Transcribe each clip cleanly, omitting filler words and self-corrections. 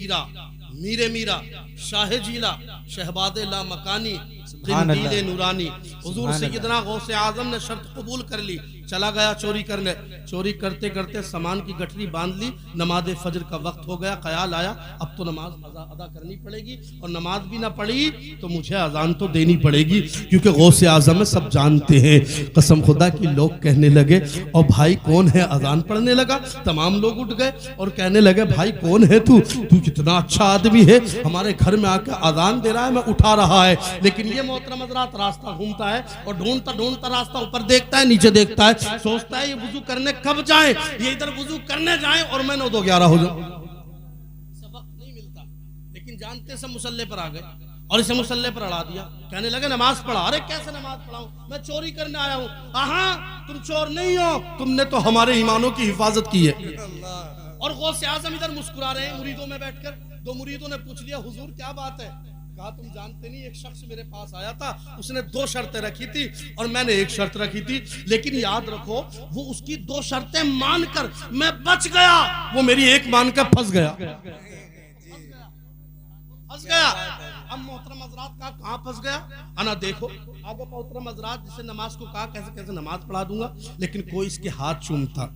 हीरा, मीरे मीरा, शाह जीला, शहबाद ला मकानी, जिंदीले नूरानी। हुजूर सैयदना गौसे आजम ने शर्त कबूल कर ली, चला गया चोरी करने। चोरी करते करते सामान की गठरी बांध ली। नमाज फजर का वक्त हो गया, ख्याल आया अब तो नमाज अदा करनी पड़ेगी, और नमाज भी ना पढ़ी तो मुझे अजान तो देनी पड़ेगी, क्योंकि गौसे आजम है, सब जानते हैं। कसम खुदा की लोग कहने लगे, और भाई कौन है? अजान पढ़ने लगा। तमाम लोग उठ गए और कहने लगे, भाई कौन है तू? तू कितना अच्छा आदमी है, हमारे घर में आकर अजान दे रहा है, मैं उठा रहा है। लेकिन ये मोहतरम हज़रात रास्ता घूमता है और ढूंढता ढूंढता रास्ता ऊपर देखता है, नीचे देखता है, सोचता है ये वुजू करने कब जाए, ये इधर वुजू करने जाए और मैं 9-11 हो जाऊं। सबक नहीं मिलता, लेकिन जानते सब मुसल्ले पर आ गए और इसे मुसल्ले पर अड़ा दिया। कहने लगे नमाज पढ़ा। अरे कैसे नमाज पढ़ाऊं, मैं चोरी करने आया हूं। आहा, तुम चोर नहीं हो, तुमने तो हमारे ईमानों की हिफाजत की है। और गौसे आज़म इधर मुस्कुरा रहे हैं मुरीदों में बैठकर। दो मुरीदों ने पूछ लिया, हुजूर क्या बात है? कहा तुम जानते नहीं, एक शख्स मेरे पास आया था, उसने 2 शर्तें रखी थी और मैंने 1 शर्त रखी थी, लेकिन याद रखो वो उसकी 2 शर्तें मानकर मैं बच गया, वो मेरी 1 मानकर फंस गया। फंस गया। अब मोहतरम हज़रात का कहाँ फंस गया? अना देखो आगे मोहतरम हज़रात, जिसे नमाज को कहा कैसे कैसे नमाज पढ़ा दूंगा, लेकिन कोई इसके हाथ चूमता,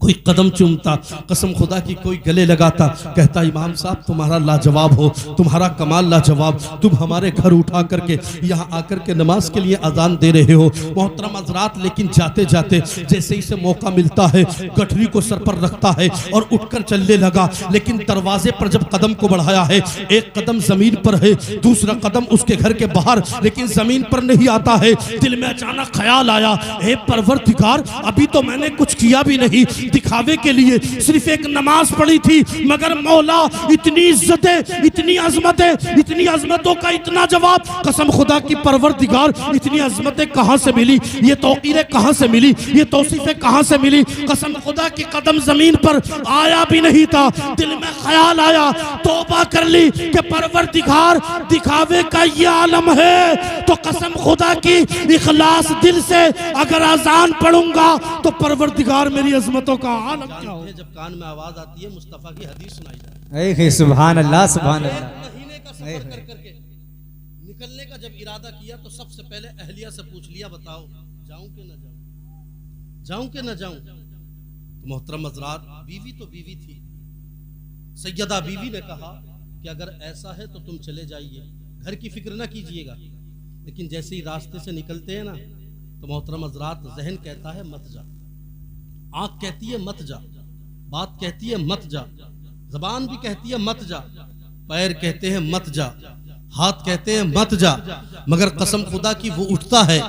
कोई कदम चूमता, कसम खुदा की कोई गले लगाता, कहता इमाम साहब तुम्हारा लाजवाब हो, तुम्हारा कमाल लाजवाब, तुम हमारे घर उठा करके यहाँ आकर के नमाज के लिए अजान दे रहे हो। मोहतरम हज़रात, लेकिन जाते जाते जैसे ही से मौका मिलता है गठरी को सर पर रखता है और उठकर चलने लगा, लेकिन दरवाजे पर जब कदम को बढ़ाया है, एक कदम जमीन पर है, दूसरा कदम उसके घर के बाहर, लेकिन जमीन पर नहीं आता है। दिल में अचानक ख्याल आया, हे परवरदिगार, अभी तो मैंने कुछ किया भी नहीं, दिखावे के लिए सिर्फ एक नमाज पढ़ी थी, मगर मौला इतनी इज्जतें, इतनी अजमतें, इतनी अजमतों का इतना जवाब, कसम खुदा की परवरदिगार, इतनी अजमतें कहां से मिली, ये तौकीरें कहां से मिली, ये तौसीफें कहां से मिली? कसम खुदा की कदम जमीन पर आया भी नहीं था, दिल में ख्याल आया, तौबा कर ली कि परवरदिगार दिखावे का ये आलम है, तो कसम खुदा की इखलास दिल से अगर अजान पढ़ूंगा तो परवरदिगार मेरी अजमतों का आलम क्या हो। जब कान में आवाज आती है मुस्तफा की हदीस सुनाई जाती है, सुभान अल्लाह सुभान अल्लाह। महीने का सफर कर करके निकलने का जब इरादा किया तो सबसे पहले अहलिया से पूछ लिया, बताओ जाऊं कि ना जाऊं, जाऊं कि ना जाऊं? तो मोहतरम हज़रात, बीवी तो बीवी थी, सैयदा बीवी ने कहा कि अगर ऐसा है तो तुम चले जाइए, घर की फिक्र ना कीजिएगा। लेकिन जैसे ही रास्ते से निकलते हैं ना, तो मोहतरम हज़रात, जहन कहता है मत जा, आंख कहती है मत जा, बात कहती है मत जा, जबान भी कहती है मत जा, पैर कहते हैं मत जा, हाथ कहते हैं मत जा, मगर कसम खुदा की वो उठता है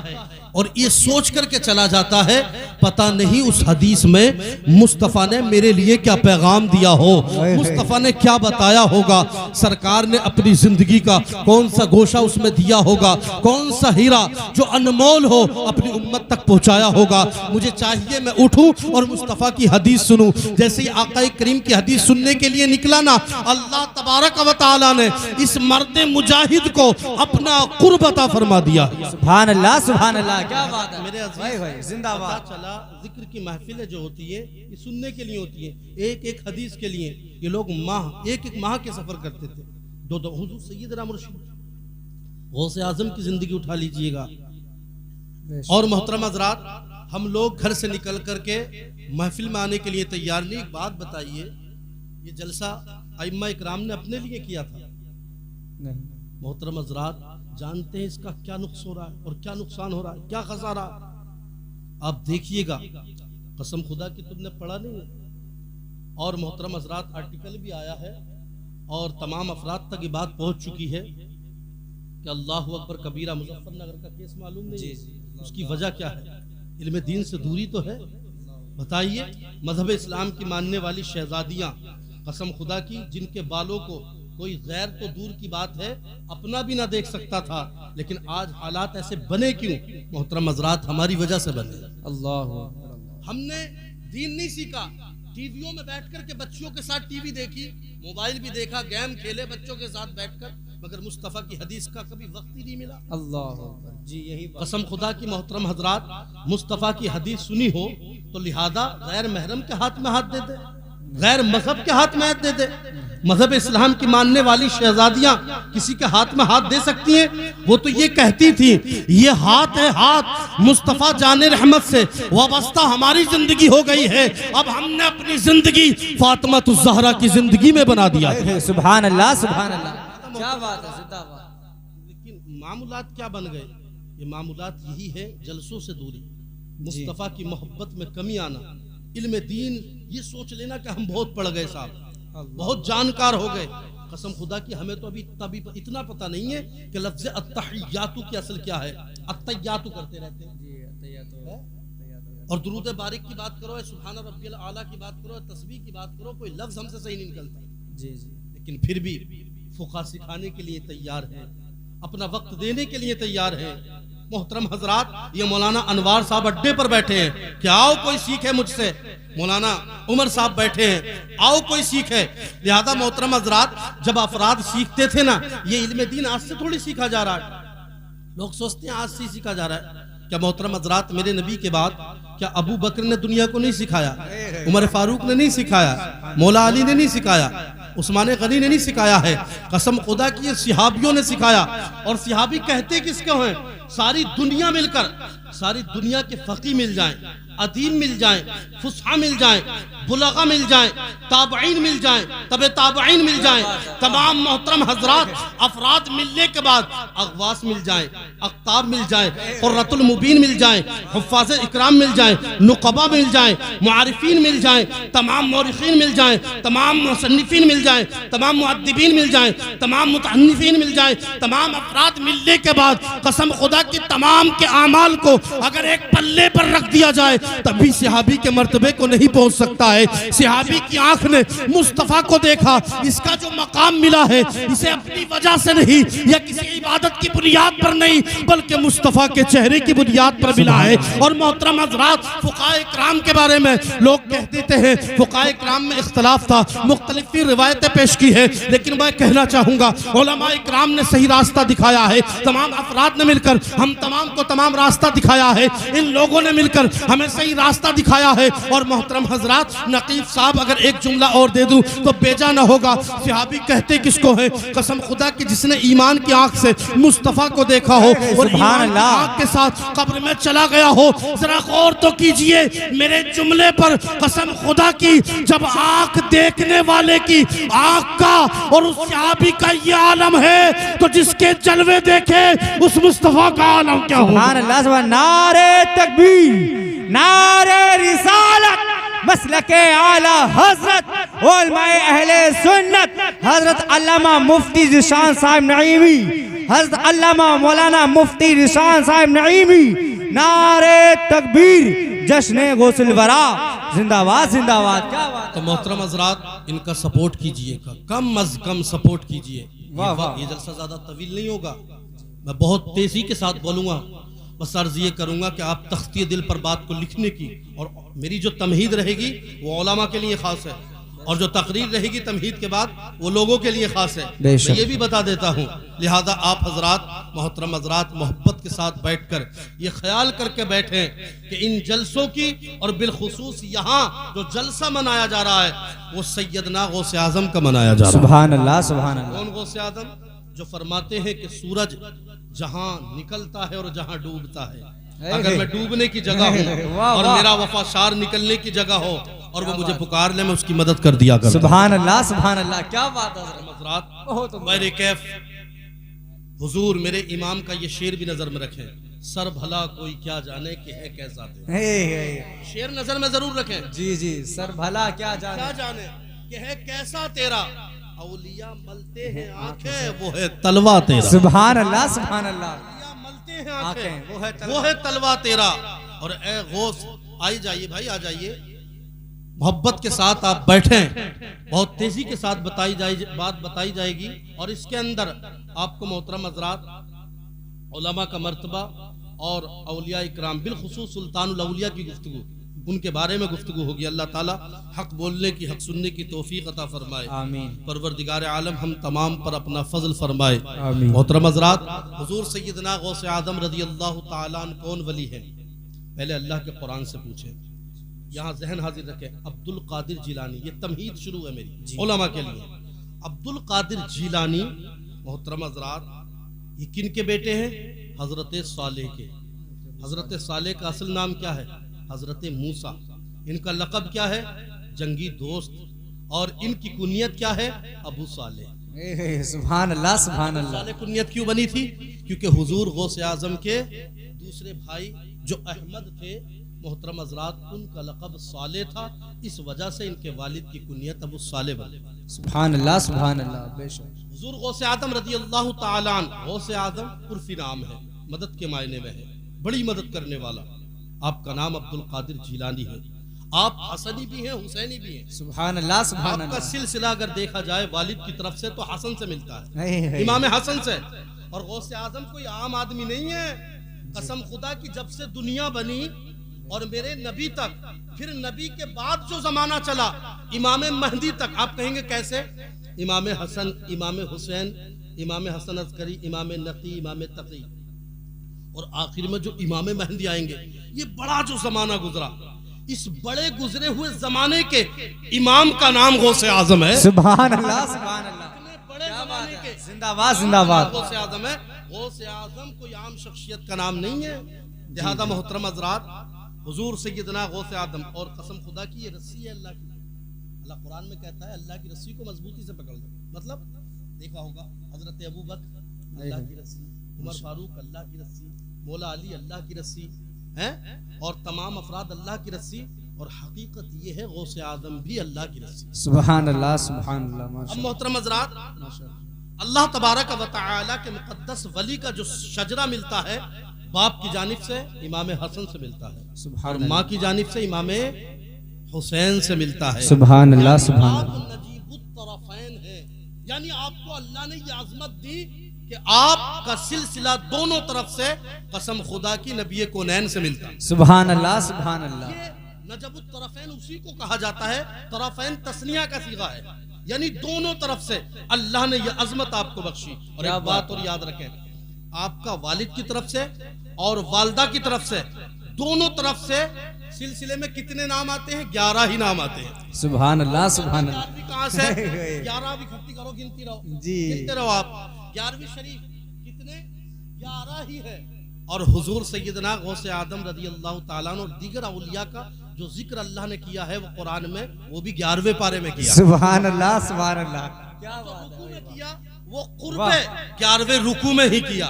और ये सोच करके चला जाता है, पता नहीं उस हदीस में मुस्तफ़ा ने मेरे लिए क्या पैगाम दिया हो, मुस्तफ़ा ने क्या बताया होगा, सरकार ने अपनी जिंदगी का कौन सा गोशा उसमें दिया होगा, कौन सा हीरा जो अनमोल हो अपनी उम्मत तक पहुंचाया होगा। मुझे चाहिए मैं उठूं और मुस्तफ़ा की हदीस सुनूं। जैसे ही आका करीम की हदीस सुनने के लिए निकला ना, अल्लाह तबारक व तआला ने इस मर्द मुजाहिद को अपना कुर्ब अता फरमा दिया। सुभान अल्लाह सुभान अल्लाह, क्या बात है मेरे अजीज, जिंदाबाद। चला जिक्र की महफिलें जो होती है ये सुनने के लिए होती है, एक एक हदीस के लिए। ये लोग एक माह के सफर करते थे, 2 हुजूर सैयदना मुर्शिद गौसे आजम की जिंदगी उठा लीजिएगा। और मोहतरम हज़रात, हम लोग घर से निकल करके महफिल में आने के लिए तैयार नहीं। एक बात बताइए, ये जलसा अइम्मा इकराम ने अपने लिए किया था? नहीं। मोहतरम हज़रात, जानते हैं इसका क्या नुक्स हो रहा है और क्या नुकसान हो रहा है, क्या खसारा? आप देखिएगा, कसम खुदा की तुमने पढ़ा नहीं है। और मोहतरम हज़रात, आर्टिकल भी आया है और तमाम अफराद तक ये बात पहुंच चुकी है कि अल्लाहु अकबर कबीरा, मुजफ्फरनगर का केस मालूम नहीं, उसकी वजह क्या है? इल्म दीन से दूरी तो है। बताइए, मजहब इस्लाम की मानने वाली शहजादियाँ, कसम खुदा की, जिनके बालों को कोई गैर तो दूर की बात है अपना भी ना देख सकता था, लेकिन आज हालात ऐसे बने क्यों? मोहतरम हज़रात, हमारी वजह से बने। अल्लाह, हमने दीन नहीं सीखा, टीवियों में बैठ कर के बच्चों के साथ टीवी देखी, मोबाइल भी देखा, गेम खेले बच्चों के साथ बैठकर, मगर मुस्तफ़ा की हदीस का कभी वक्त ही नहीं मिला। अल्लाह जी, यही कसम खुदा की मोहतरम हज़रात, मुस्तफ़ा की हदीस सुनी हो तो लिहाजा गैर महरम के हाथ में हाथ दे दे। गैर मजहब के हाथ में हाथ दे दे? मजहब इस्लाम की मानने वाली शहजादियां किसी के हाथ में हाथ दे सकती हैं? वो तो ये कहती थी ये हाथ है हाथ मुस्तफ़ा जाने रहमत से वाबस्ता हमारी जिंदगी हो गई है, अब हमने अपनी जिंदगी फातिमा ज़हरा की जिंदगी में बना दिया। सुभान अल्लाह, सुभान अल्लाह, क्या बात है, जिंदाबाद। लेकिन मामूलात क्या बन गए? ये मामूलात यही है, जलसों से दूरी, मुस्तफ़ा की मोहब्बत में कमी आना, इल्म दीन ये सोच लेना कि हम बहुत पढ़ गए साहब, बहुत जानकार हो गए। कसम खुदा की हमें तो अभी इतना पता नहीं है कि लफ्ज़ अत्तहियातु की असल क्या है। अत्तहियातु करते रहते हैं और दुरूद बारिक की बात करो, सुभान रब्बियल आला की बात करो, तस्बीह की बात करो, कोई लफ्ज़ हमसे सही नहीं निकलता। जी जी। लेकिन फिर भी फुक़हा सिखाने के लिए तैयार है, अपना वक्त देने के लिए तैयार है। मोहतरम हजरात, ये मौलाना अनवार साहब अड्डे पर बैठे हैं कि आओ कोई सीखे मुझसे। मौलाना उमर साहब बैठे हैं, आओ कोई सीखे। लिहाजा मोहतरम हजरात, जब अफराद सीखते थे ना, ये इल्म दीन आज से थोड़ी सीखा जा रहा है। लोग सोचते हैं आज से सीखा जा रहा है। क्या मोहतरम हजरात, मेरे नबी के बाद क्या अबू बकर ने दुनिया को नहीं सिखाया? उमर फारूक ने नहीं सिखाया? मौला अली ने नहीं सिखाया? उस्मान गनी ने नहीं सिखाया है? कसम खुदा की ये सिहाबियों ने सिखाया। और सिहाबी कहते किसको हैं? सारी दुनिया मिलकर, सारी दुनिया के फकी मिल जाएं, अदीम मिल जाएं, फुसहा मिल जाएं, बुलगा मिल जाएं, ताबईन मिल जाएं, तबे ताबईन मिल जाएं, तमाम मोहतरम हजरात अफराद मिलने के बाद अगवास मिल जाएं, अख्ताब मिल जाएं, कुर्रतुल मुबीन मिल जाएं, हुफ्फाज़ इकराम मिल जाएं, नुक़बा मिल जाएं, मुआरिफीन मिल जाएं, तमाम मौरिखीन मिल जाएं, तमाम मुसन्निफीन मिल जाएं, तमाम मुअद्दिबीन मिल जाएं, तमाम मुतहन्निफीन मिल जाएं। तमाम अफराद मिलने के बाद कसम खुदा की तमाम के आमाल को अगर एक पल्ले पर रख दिया जाए तभी सिहाबी के मर्तबे को नहीं पहुंच सकता है। सिहाबी की आंख ने मुस्तफ़ा को देखा, इसका जो मकाम मिला है इसे अपनी वजह से नहीं या किसी इबादत की बुनियाद पर नहीं बल्कि मुस्तफ़ा के चेहरे की बुनियाद पर मिला है। और मोहतरम हज़रात, फुक़हा इकराम के बारे में लोग कह देते हैं फुक़हा इकराम में इख्तलाफ था, मुख्तलिफ रिवायतें पेश की है, लेकिन मैं कहना चाहूँगा उलमा इकराम ने सही रास्ता दिखाया है। तमाम अफराद ने मिलकर हम तमाम को तमाम रास्ता दिखाया है। इन लोगों ने मिलकर हमें सही रास्ता दिखाया है। और मोहतरम हजरात, नकीब साहब अगर एक जुमला और दे दूं तो बेजा न होगा। सहाबी कहते किसको है? कसम खुदा की जिसने ईमान की आंख से मुस्तफ़ा को देखा हो और ईमान की आंख के साथ कब्र में चला गया हो। जरा गौर तो कीजिए मेरे जुमले पर, कसम खुदा की जब आंख देखने वाले की आंख का और उस सहाबी का ये आलम है तो जिसके जलवे देखे उस मुस्तफ़ा का आलम क्या हो? सुभान अल्लाह, सुभान। नारे तकबीर, नारे रिसालत, मसलके आला हजरत उलमाए अहले सुन्नत हजरत अल्लामा मुफ्ती ज़ीशान साहिब नईमी, हजरत अल्लामा मौलाना मुफ्ती ज़ीशान साहिब नईमी। नारे तकबीर, जश्न गौसुल वरा, जिंदाबाद जिंदाबाद। क्या बात। तो मोहतरम हजरात, इनका सपोर्ट कीजिएगा, कम अज कम सपोर्ट कीजिए। वाह वाह। ये जलसा ज्यादा तवील नहीं होगा, मैं बहुत तेजी के साथ बोलूंगा। बस अर्ज ये करूंगा कि आप तख्ती दिल पर बात को लिखने की, और मेरी जो तमहीद रहेगी वो उलमा के लिए खास है, और जो तकरीर रहेगी तमहीद के बाद वो लोगों के लिए खास है। मैं ये भी बता देता हूँ। लिहाजा आप हजरात, मोहतरम हजरात, मोहब्बत के साथ बैठकर ये ख्याल करके बैठे कि इन जलसों की, और बिलखुसूस यहाँ जो जलसा मनाया जा रहा है वो सैयदना गौसे आजम का मनाया जा रहा है। सुभान अल्लाह, सुभान अल्लाह। कौन गौसे आजम? जो फरमाते हैं कि सूरज जहां निकलता है और जहां डूबता है, अगर मैं डूबने की जगह हूँ और मेरा वफाशार निकलने की जगह हो और वो मुझे पुकार ले, मैं उसकी मदद कर दिया कर। सुभान अल्लाह, सुभान अल्लाह। क्या बात है। मेरे कैफ हुजूर मेरे इमाम का ये शेर भी नजर में रखें, सर भला कोई क्या जाने कि है कैसा तेरा। शेर नजर में जरूर रखें। जी जी, सर भला क्या जाने कि है कैसा तेरा, औलिया मलते हैं आंखें वो है तलवा तेरा। सुभान अल्लाह, सुभान अल्लाह। मलते हैं आंखें वो है तलवा तेरा। और ए गौस, आई जाइए भाई, आ जाइए, मोहब्बत के साथ आप बैठें, बहुत तेजी के साथ बात बताई जाएगी। और इसके अंदर आपको मोहतरम हजरात उलमा का मर्तबा और औलिया इकराम, बिलखुसूस सुल्तानुल औलिया की गुफ्तगू, उनके बारे में गुफ्तगू होगी। अल्लाह ताला हक बोलने की, हक सुनने की तौफीक अता फरमाए। आमीन। परवरदिगार आलम हम तमाम पर अपना फजल फरमाए। आमीन। मोहतरम हज़रात, हुजूर सैयदना गौसे आदम रज़ी अल्लाह ताला अन्हु कौन वली है? पहले अल्लाह के कुरान से पूछे, यहाँ जहन हाजिर रखें, अब्दुल कादिर जिलानी, ये तमहीद शुरू है मेरी उलमा के लिए। अब्दुल कादिर जिलानी मोहतरम हज़रात, ये किन के बेटे हैं? हजरत सालेह के। हजरत सालेह का असल नाम क्या है? हजरत मूसा। इनका लक़ब क्या है? जंगी दोस्त। और इनकी कुनियत क्या है? अबू सालेह। सुभान अल्लाह, सुभान अल्लाह। सालेह कुनियत क्यों बनी थी? क्योंकि हुजूर गौसे आजम के दूसरे भाई जो अहमद थे मोहतरम हज़रात, उनका लक़ब सालेह था, इस वजह से इनके वालिद की कुनियत अबू सालेह बनी। सुभान अल्लाह, सुभान अल्लाह। बेशक हुजूर गौसे आदम रज़ी अल्लाह ताला अन्हु, गौसे आदम उर्फी नाम है, मदद के मायने में है, बड़ी मदद करने वाला। आपका नाम अब्दुल कादिर जिलानी है। आप हसनी भी हैं, हुसैनी भी हैं। सुभान अल्लाह, सुभान आपका अल्लाह। सिलसिला अगर देखा जाए वालिद की तरफ से तो हसन से मिलता है, है। इमाम हसन से। और गौसे आजम कोई आम आदमी नहीं है। कसम खुदा की, जब से दुनिया बनी और मेरे नबी तक, फिर नबी के बाद जो जमाना चला इमाम महदी तक, आप कहेंगे कैसे? इमाम हसन, इमाम हुसैन, इमाम हसन अस्करी, इमाम नकी, इमाम तकी, और आखिर में जो इमाम महदी आएंगे, ये बड़ा जो जमाना गुजरा, इस बड़े गुजरे हुए जमाने के इमाम का नाम गौसे आजम है। सुभान अल्लाह, सुभान अल्लाह। बड़े जमाने के जिंदाबाद, जिंदाबाद। गौसे आजम है। गौसे आजम कोई आम शख्सियत का नाम नहीं है। लिहाजा मोहतरम हज़रात, हुजूर सैयदना गौसे आदम, और कसम खुदा की ये रस्सी है अल्लाह की। अल्लाह कुरान में कहता है अल्लाह की रस्सी को मजबूती से पकड़ लो। मतलब देखा होगा हजरत अबू बकर अल्लाह की रस्सी, उमर फारूक अल्लाह की रस्सी, मौला अली अल्लाह की रस्सी है, और तमाम अफराद अल्लाह की रस्सी। और हकीकत ये है गौसे आदम भी अल्लाह की रस्सी। सुभान अल्लाह, सुभान अल्लाह। अब मोहतरम हज़रात, अल्लाह तबारक व तआला के मुक़द्दस वली का जो शजरा मिलता है, बाप की जानिब से इमाम हसन से मिलता है, और माँ की जानिब से इमाम हुसैन से मिलता है। सुभान अल्लाह, सुभान अल्लाह। नजीबुत तरफ़ैन है, यानी आपको अल्लाह ने ये आज़मत दी कि आपका सिलसिला दोनों तरफ से कसम खुदा की नबी कौनैन से मिलता है। सुभान अल्लाह, सुभान अल्लाह। ये नजबुत तरफ़ैन उसी को कहा जाता है। तरफ़ैन तस्निया का सीगा है, यानी दोनों तरफ से अल्लाह ने यह अजमत आपको बख्शी। और एक बात और याद रखें, आपका वालिद की तरफ से और वालदा की तरफ से, दोनों तरफ से सिलसिले में कितने नाम आते हैं? 11 ही नाम आते हैं। सुभान अल्लाह, सुभान अल्लाह। 11वीं कहाँ से? 11वीं इकट्ठी करो, गिनती रहो जी, गिनते रहो आप। 11वीं शरीफ कितने? 11 ही है। और हुजूर सैयदना गौसे आदम रज़ी अल्लाह ताला अन्हु और दीगर औलिया का जो जिक्र अल्लाह ने किया है वो कुरान में, वो भी 11वें पारे में किया। सुभान अल्लाह, सुभान अल्लाह। क्या जो बात रुकू है। में किया वो कुर्बे 11वें रुकू में ही किया।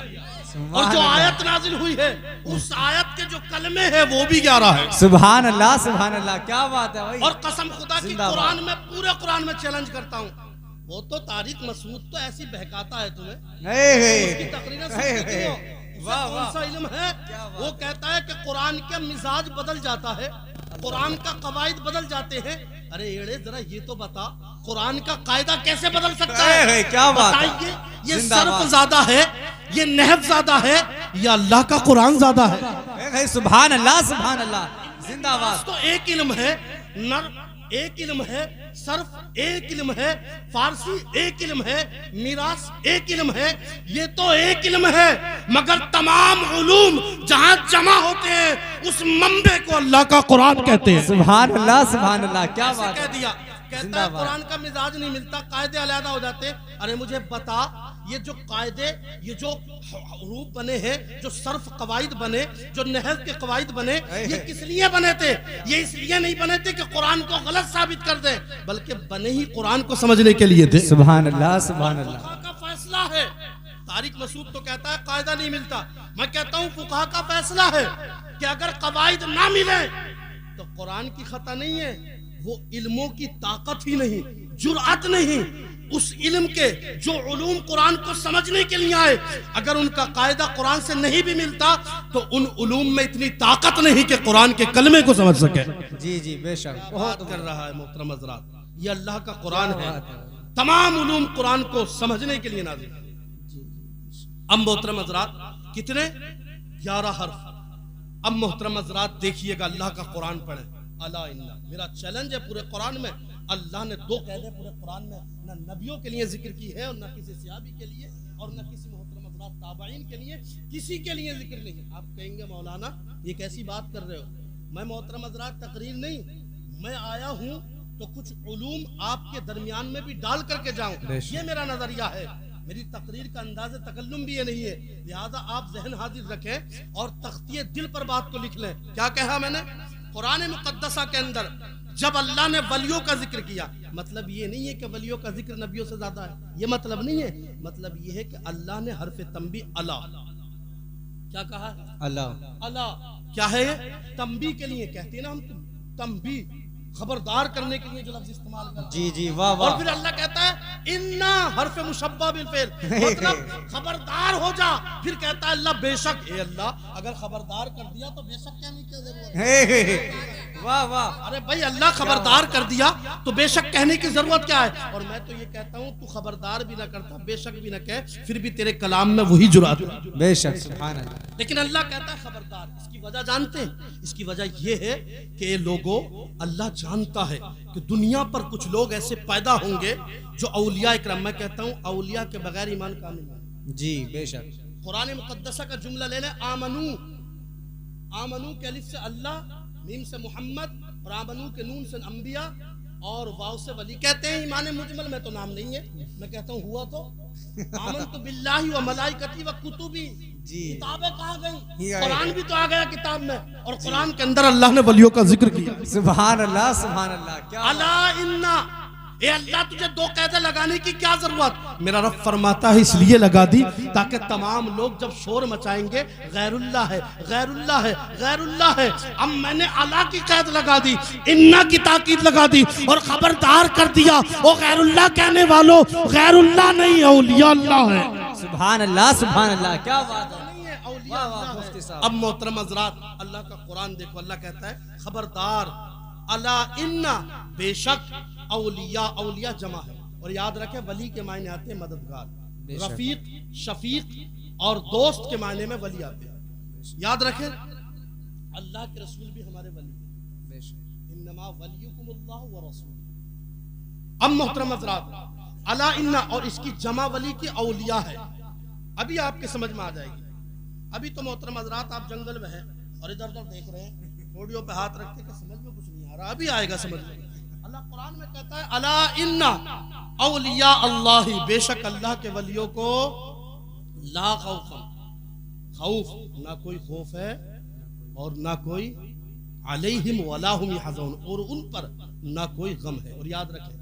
और जो आयत नाजिल हुई है उस आयत के जो कलमे है वो भी 11 है। सुभान अल्लाह, सुभान अल्लाह। क्या बात है भाई। और कसम खुदा की कुरान में, पूरे कुरान में चैलेंज करता हूँ, वो तो तारिक मसूद तो ऐसी बहकाता है तुम्हें, उसकी तकरीरें सुनते हो, उसे कौन सा इल्म है? वो कहता है कि कुरान के मिजाज बदल जाता है, कुरान का कवायद बदल जाते हैं। अरे एड़े जरा ये तो बता, कुरान का कायदा कैसे बदल सकता है? क्या बात है? बताइए, ये सर्फ ज्यादा है, ये नहव ज्यादा है, या अल्लाह का कुरान ज्यादा है? सुभान अल्लाह, सुभान अल्लाह। जिंदाबाद। तो एक इल्म है, नर एक इल्म है, सर्फ एक इल्म है, फारसी एक इल्म है, मिरास एक इल्म है, ये तो एक इल्म है, मगर तमाम उलूम जहां जमा होते हैं उस मंबे को अल्लाह का कुरान कहते हैं। सुभान अल्लाह, सुभान अल्लाह। क्या बात कह दिया, कहता है कुरान का मिजाज नहीं मिलता, कायदे अलहदा हो जाते। अरे मुझे बता, ये जो कायदे, ये जो रूप बने हैं, जो सर्फ कवायद बने, जो नहव के कवायद बने, ये किस लिए बने थे? ये इसलिए नहीं बने थे कि कुरान को गलत साबित कर दे, बल्कि बने ही कुरान को समझने के लिए थे। सुभान अल्लाह, सुभान अल्लाह। फुक़हा का फैसला है। तारिक मसूद तो कहता है कायदा नहीं मिलता, मैं कहता हूँ फुक़हा का फैसला है कि अगर कवायद ना मिले तो कुरान की खता नहीं है, वो इल्मों की ताकत ही नहीं, जुर्अत नहीं, उस इल्म के जो उलूम कुरान को समझने के लिए आए, अगर उनका कायदा कुरान से नहीं भी मिलता तो उन उलूम में इतनी ताकत नहीं कि कुरान के कलमे को समझ सके। जी जी, बेशक। बहुत कर रहा है मोहतरम हज़रात, ये अल्लाह का कुरान है, तमाम उलूम कुरान को समझने के लिए नाज़िल। अब मोहतरम हज़रात कितने? 11 हर्फ। अब मोहतरम हज़रात देखिएगा, अल्लाह का कुरान पढ़े। अला इन्ना, मेरा चैलेंज है पूरे कुरान में, अल्लाह ने 2 कहते पूरे कुरान में न नबियों के लिए जिक्र की है और न किसी सहाबी के लिए और न किसी मोहतरम हज़रात ताबईन के लिए, किसी के लिए जिक्र नहीं। आप कहेंगे मौलाना ये कैसी बात कर रहे हो? मैं मोहतरम हज़रात तकरीर नहीं, मैं आया हूँ तो कुछ उलूम आपके दरमियान में भी डाल करके जाऊं, ये मेरा नजरिया है। मेरी तकरीर का अंदाज़ तकल्लुम भी ये नहीं है, लिहाजा आप जहन हाजिर रखें और तख्तिए दिल पर बात को लिख लें। क्या कहा मैंने? कुरान मुक़द्दसा के अंदर जब अल्लाह ने वलियों का जिक्र किया, मतलब ये नहीं है कि वलियों का जिक्र नबियों से ज्यादा है, ये मतलब नहीं है। मतलब ये है कि अल्लाह ने हर्फ तंबी अला, क्या कहा? अल्लाह। अल्लाह क्या है? तंबी के लिए कहते हैं ना हम, तंबी खबरदार करने के लिए जो लफ्ज इस्तेमाल करते हैं। जी जी, वाह वाह। और फिर अल्लाह कहता है इन्ना हर्फ मुशब्बा बिल फेल, मतलब खबरदार हो जा। फिर कहता है अल्लाह बेशक, ए अल्लाह अगर खबरदार कर दिया तो बेशक कहने की जरूरत है? वाह वाह। अरे भाई अल्लाह खबरदार कर दिया तो बेशक कहने की जरूरत क्या है? और मैं तो ये कहता हूँ तू खबरदार भी ना करता, बेशक भी ना कह, फिर भी तेरे कलाम में वही जुरात है। बेशक, सुभान अल्लाह। लेकिन अल्लाह कहता है खबरदार। इसकी वजह जानते हैं? इसकी वजह ये है कि लोगों, अल्लाह जानता है कि दुनिया पर कुछ लोग ऐसे पैदा होंगे जो औलिया इकराम, मैं कहता हूँ औलिया के बगैर ईमान कामिल है। जी बेशक। कुरान मुक़द्दसा का जुमला ले लें, आमनू, आमनू के अलिफ से अल्लाह, मीम से मोहम्मद और आमनू के नून से अंबिया और वाव से वली। कहते हैं ईमान मुजमल में तो नाम नहीं है, मैं कहता हूँ हुआ तो आमनतु बिल्लाहि व मलाइकती व कुतुबी। किताबें कहाँ गई? कुरान भी तो आ गया किताब में, और कुरान के अंदर अल्लाह ने वलियों का जिक्र किया। सुभान अल्लाह, सुभान अल्लाह। क्या अला इन्ना, ए अल्लाह तुझे दो कैदे लगाने की क्या जरूरत? मेरा रब फरमाता है इसलिए लगा दी ताकि तमाम लोग जब शोर मचाएंगे गैरुल्लाह है, गैरुल्लाह है, गैरुल्लाह है। अब मैंने अला की कैद लगा दी, इन्ना की ताकीद लगा दी और खबरदार कर दिया, ओ गैरुल्लाह कहने वालों, गैरुल्लाह नहीं औलिया अल्लाह है। सुभान अल्लाह, सुभान अल्लाह। क्या बात है। अब मोहतरम हज़रात, अल्लाह का कुरान देखो, अल्लाह कहता है खबरदार, अला इन्ना, बेशक, औलिया, औलिया जमा है। और याद रखें वली के मायने आते हैं मददगार, रफीक, शफीक और दोस्त के मायने में वली आते हैं। याद रखें अल्लाह के रसूल भी हमारे वली हैं। इन्नमा वलियुकुमुल्लाहु व रसूलुहु। अब मोहतरम हज़रात, अला इन्ना और इसकी जमा वली की औलिया है। अभी आपके समझ में आ जाएगी। अभी तो मोहतरम हज़रात आप जंगल में हैं और इधर उधर देख रहे हैं, ऑडियो पे हाथ रखते कि समझ में कुछ नहीं आ रहा, अभी आएगा समझ में। अल्लाह कुरान में कहता है अला इन्ना औलिया अल्लाह, बेशक अल्लाह के वलियों को ला खौफन, खौफ ना कोई खौफ है और ना कोई अलैहिम वला हुम यहज़न, और उन पर ना कोई गम है। और याद रखें,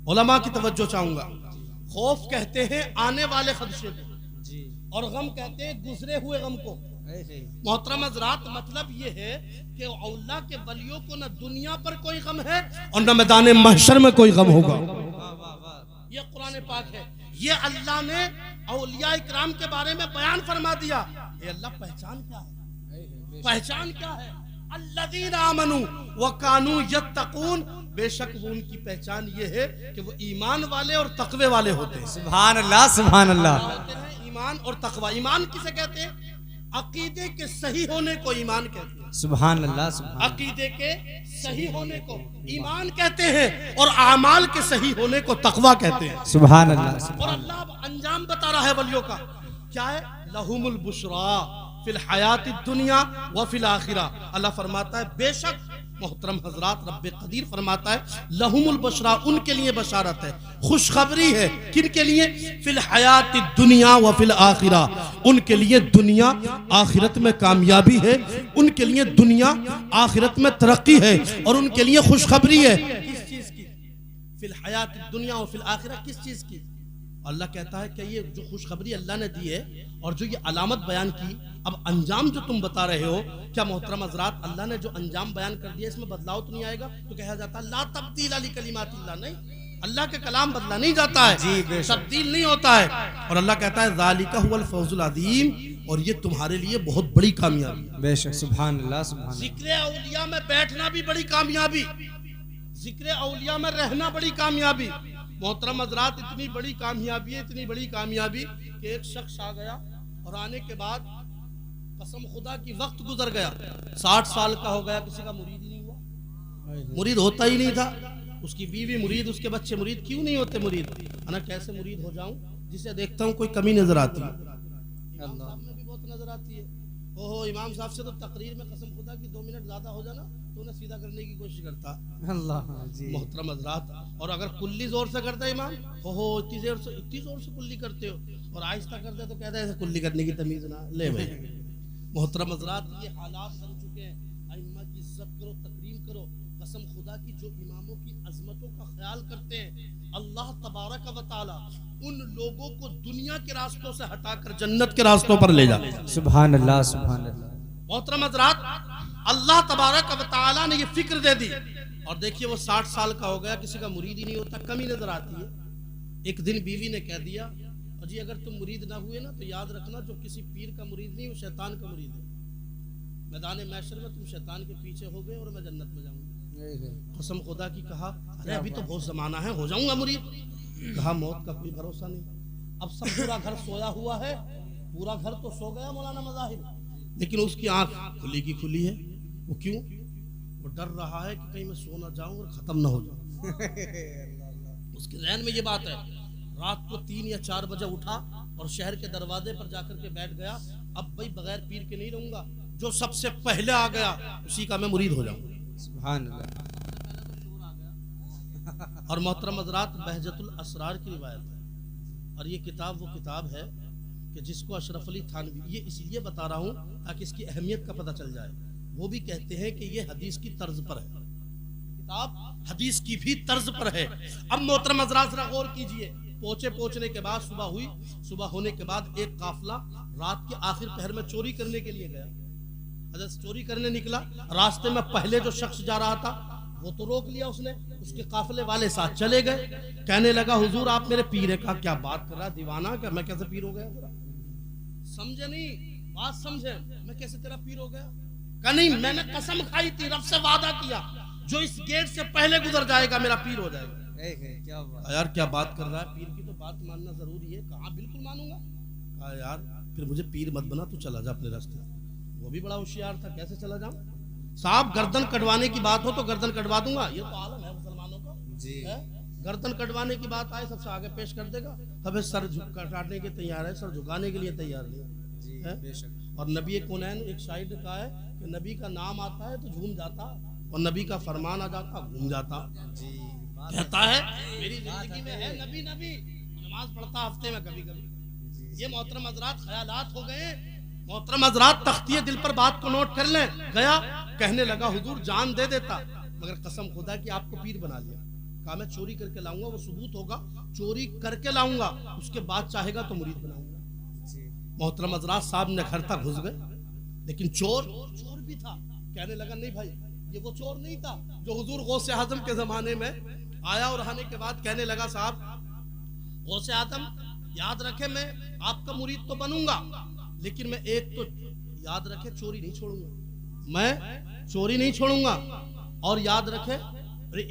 उलमा की तवज्जो चाहूंगा, खौफ कहते हैं आने वाले खदशे को और गम कहते हैं गुजरे हुए गम को। मोहतरम हज़रात, मतलब ये है कि अल्लाह के वलियों को न दुनिया पर कोई गम है और न मैदान महशर में कोई गम होगा। ये कुरान पाक है, ये अल्लाह ने औलिया इकराम के बारे में बयान फरमा दिया। ये अल्लाह पहचान क्या है? पहचान क्या है? अल्लज़ीना आमनू व कानू यत्तकून, बेशक वो उनकी पहचान ये है कि वो ईमान वाले और तकवे वाले होते हैं। सुभान अल्लाह, सुभान अल्लाह। ईमान और तकवा, ईमान किसे कहते हैं? अकीदे के सही होने को ईमान कहते हैं। सुभान अल्लाह, सुभान। अकीदे के सही होने को ईमान कहते हैं और आमाल के सही होने को तकवा कहते हैं। सुभान अल्लाह। और अल्लाह अंजाम बता रहा है वलियों का, क्या है? लहुमुल बुशरा फिल हयात दुनिया व फिल आखिरा। अल्लाह फरमाता है बेशक मोहतरम हजरात, रब्बे कदीर फरमाता है लहुमुल बशरा, उनके लिए बशारत है, खुशखबरी है। किन के लिए? फिल हयात दुनिया व फिल आखिरा, उनके लिए दुनिया आखिरत में कामयाबी है, उनके लिए दुनिया आखिरत में तरक्की है और उनके लिए खुशखबरी है। किस चीज की? फिल हयात दुनिया व फिल आखिरा, किस चीज की? अल्लाह कहता है कि ये जो खुशखबरी अल्लाह ने दी है और जो ये अलामत बयान की, अब अंजाम जो तुम बता रहे हो, क्या मोहतरम हज़रात अल्लाह ने जो अंजाम बयान कर दिया इसमें बदलाव तो नहीं आएगा? तो कहा जाता है ला तब्दील अली कलिमातिल्लाह, नहीं, अल्लाह के कलाम बदला नहीं जाता है, तब्दील नहीं होता है। और अल्लाह कहता है ज़ालिका हुवल फौजुल अज़ीम, और ये तुम्हारे लिए बहुत बड़ी कामयाबी। बेशक, सुभान अल्लाह, सुभान। जिक्र औलिया में बैठना भी बड़ी कामयाबी, जिक्र औलिया में रहना बड़ी कामयाबी। मोहतरम हज़रात, इतनी बड़ी कामयाबी है, इतनी बड़ी कामयाबी कि एक शख्स आ गया और आने के बाद कसम खुदा की वक्त गुजर गया, 60 साल का हो गया, किसी का मुरीद ही नहीं हुआ, मुरीद होता ही नहीं था। उसकी बीवी मुरीद, उसके बच्चे मुरीद, क्यों नहीं होते मुरीद? अना कैसे मुरीद हो जाऊं जिसे देखता हूं कोई कमी नजर आती है, अल्लाह में भी बहुत नजर आती है, ओहो इमाम साहब से तो तकरीर में कसम खुदा की 2 मिनट ज्यादा हो जाना तो उन्हें सीधा करने की कोशिश करता अल्लाह जी। मोहतरम हजरात। और अगर कुल्ली जोर से करता है इमाम, ओहो इतनी जोर से कुल्ली करते हो, और आहिस्ता करते तो कहते हैं कुल्ली करने की तमीज ना ले भाई। मोहतरम हजरात, ये हालात बन चुके हैं। अइम्मा की इज्जत करो, तकरीम करो। कसम खुदा की जो इमामों की अजमतों का ख्याल करते हैं, अल्लाह तबारक व तआला उन लोगों को दुनिया के रास्तों से हटाकर जन्नत के रास्तों पर ले जाते हैं। सुभान अल्लाह, सुभान अल्लाह। मोहतरम हजरात, अल्लाह तबारक व तआला ने ये फिक्र दे दी। और देखिए वो 60 साल का हो गया, किसी का मुरीद ही नहीं होता, कमी नजर आती है। एक दिन बीवी ने कह दिया, और जी अगर तुम मुरीद ना हुए ना तो याद रखना जो किसी पीर का मुरीद नहीं वो शैतान का मुरीद है। मैदान महशर में तुम शैतान के पीछे हो गए और मैं जन्नत में जाऊंगा। कसम खुदा की कहा, अरे अभी तो बहुत जमाना है, हो जाऊंगा मुरीद। कहा मौत का कोई भरोसा नहीं। अब सब पूरा घर सोया हुआ है, पूरा घर तो सो गया मौलाना मज़ाहिर, लेकिन उसकी आंख खुली की खुली है। वो क्यों? वो डर रहा है कि कहीं मैं सो ना जाऊं और खत्म ना हो जाऊं। उसके ज़हन में ये बात है। रात को 3 या 4 बजे उठा और शहर के दरवाजे पर जाकर के बैठ गया। अब भाई बगैर पीर के नहीं रहूंगा, जो सबसे पहले आ गया उसी का मैं मुरीद हो जाऊंगा। सुभान अल्लाह। और मोहतरम हज़रात, बहजतुल असरार की रिवायत है, और ये किताब वो किताब है कि जिसको अशरफ अली थानवी, ये इसलिए बता रहा हूँ ताकि इसकी अहमियत का पता चल जाए। वो भी कहते हैं कि ये हदीस की तर्ज पर है, किताब हदीस की भी तर्ज पर है। अब मोहतरम हज़रात जरा गौर कीजिए। पहुंचने के बाद सुबह हुई। सुबह होने के बाद एक काफिला रात के आखिर पहर में चोरी करने के लिए गया। हज़रत चोरी करने निकला, रास्ते में पहले जो शख्स जा रहा था वो तो रोक लिया उसने, उसके काफिले वाले साथ चले गए। कहने लगा हुजूर आप मेरे पीर हैं। कहा क्या बात कर रहा है दीवाना, क्या मैं कैसे पीर हो गया तेरा? समझे नहीं बात, समझे मैं कैसे तेरा पीर हो गया? कहा नहीं, मैंने कसम खाई थी, रब से वादा किया जो इस गेट से पहले गुजर जाएगा मेरा पीर हो जाएगा। क्या बात यार क्या बात कर रहा है, पीर की तो बात मानना जरूरी है। कहा बिल्कुल मानूंगा। कहा यार फिर मुझे पीर मत बना, तू चला जा अपने रास्ते। वो भी बड़ा होशियार था, कैसे चला जाऊं साहब? गर्दन कटवाने की बात हो तो गर्दन कटवा दूंगा, ये तो आलम है मुसलमानों का जी। गर्दन कटवाने की बात आए सबसे आगे पेश कर देगा, हमें सर काटने के तैयार है, सर झुकाने के लिए तैयार नहीं है। और नबी कौनैन एक शायर ने कहा है कि नबी का नाम आता है तो झूम जाता, और नबी का फरमान आ जाता घूम जाता जी। कहता है मेरी जिंदगी में है नबी, नमाज पढ़ता हफ्ते में कभी कभी। ये मोहतरम हज़रात ख्यालात हो गए। मोहतरम हज़रात तख्तिए दिल पर बात को नोट कर लें। गया कहने लगा हुजूर जान दे देता, मगर कसम खुदा की आपको पीर बना लिया। कहा मैं चोरी करके लाऊंगा, वो सबूत होगा, चोरी करके लाऊंगा, उसके बाद चाहेगा तो मुरीद बनाऊंगा। मोहतरम हज़रात साहब ने घर तक घुस गए, लेकिन चोर भी था। कहने लगा नहीं भाई ये वो चोर नहीं था जो हुजूर गौसे आज़म के जमाने में आया, और आने के बाद कहने लगा साहब गौसे आज़म याद रखे मैं आपका मुरीद तो बनूंगा, लेकिन मैं एक तो याद रखे चोरी नहीं छोड़ूंगा, मैं चोरी नहीं छोड़ूंगा। और याद रखे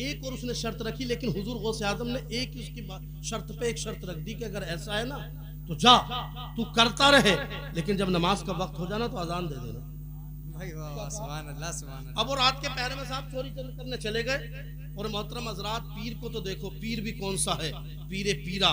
एक और उसने शर्त रखी, लेकिन हुजूर गौसे आज़म ने एक उसकी शर्त पे एक शर्त रख दी कि अगर ऐसा है ना तो जा तू करता रहे, लेकिन जब नमाज का वक्त हो जाना तो अजान दे देना। सुभान अल्लाह, सुभान अल्लाह। अब वो रात के पहर में साहब चोरी करने चले गए। और मोहतरम हज़रात पीर को तो देखो, पीर भी कौन सा है, पीरे पीरा,